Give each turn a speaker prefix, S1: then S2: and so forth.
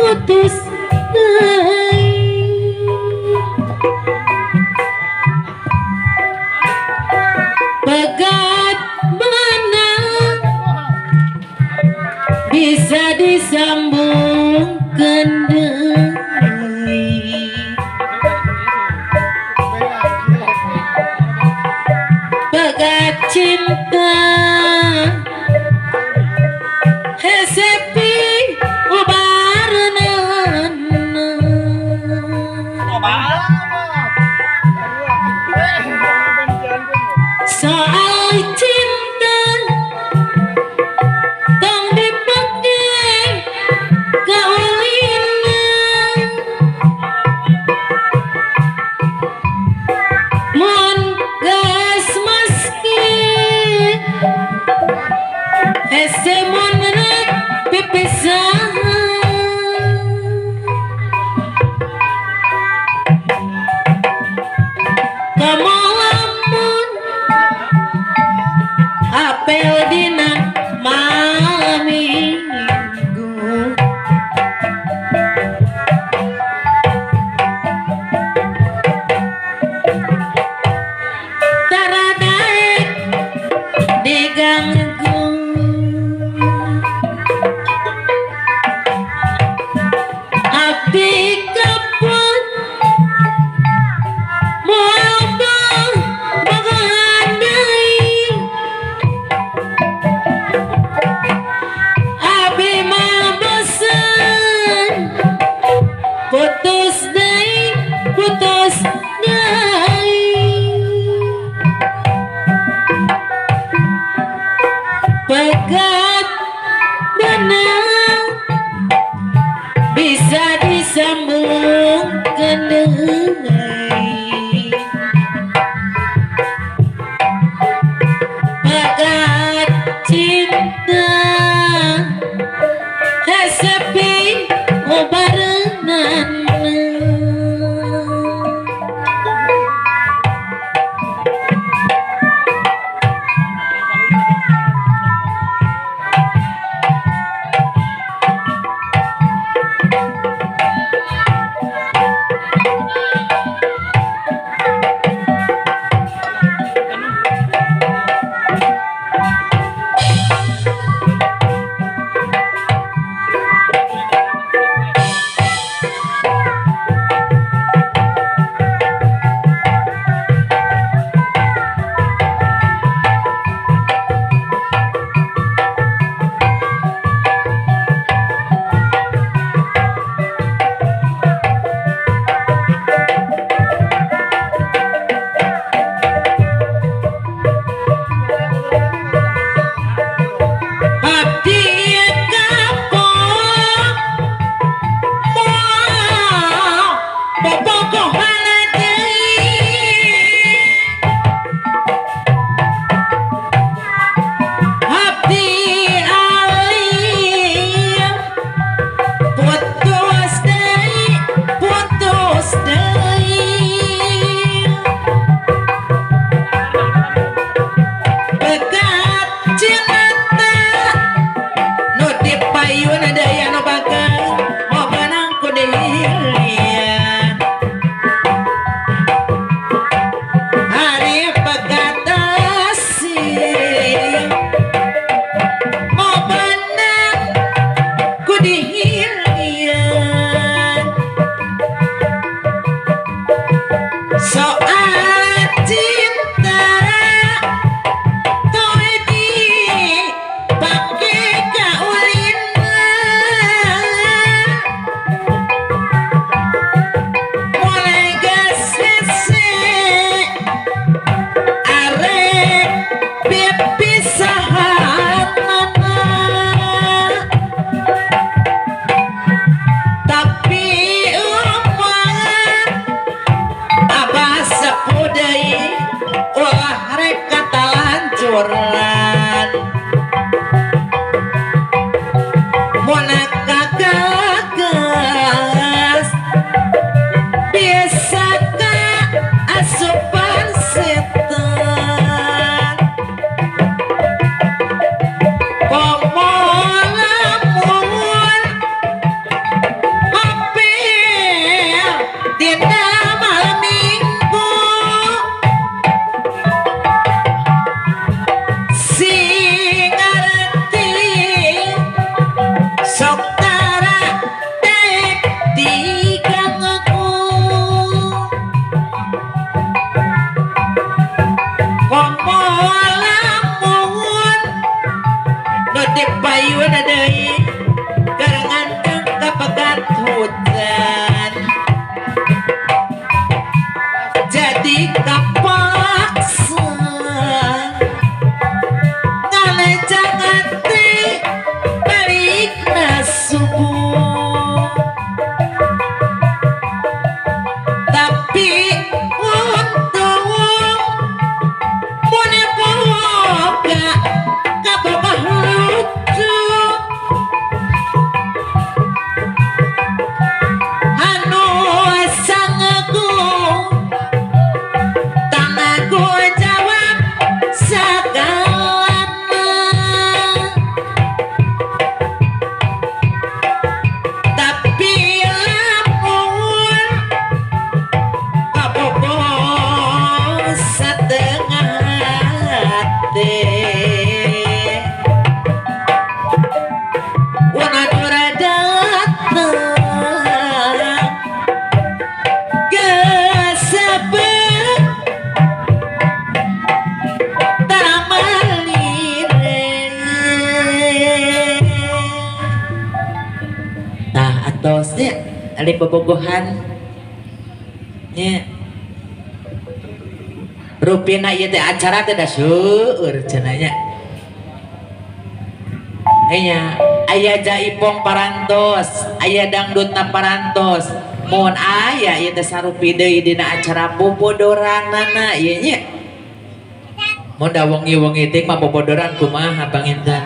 S1: putus pegat mana bisa disambungkan pegat cinta hesepi ubarenan soal cinta tong dipake kaulina mun geus meski hese mun rek pipisan kamu lamun apel dina malam minggu taradaek diganggu abdi kapun moal bagandai abi mah bosen putus deui pegat benang bisa disambungkan deui pegat cinta hesepi ubarenan lamun notik bayu na deui karangan kapegat hujan jadi kapaksa ngalejang hati balik na subuh tapi untung mune boga kababah lucu anu sangaku tangaku jawab sagalana tapi lamun kabogo setengah hati wanadura datang kesebut nah atosnya ada bobogohan nya rupina ieu teh acara teh da seueur cenanya nya aya jaipong parantos aya dangdutna parantos mun aya ieu teh sarupi deui dina acara bobodoranana ieu nya mun da wengi-wengi teh mah bobodoran kumaha panginten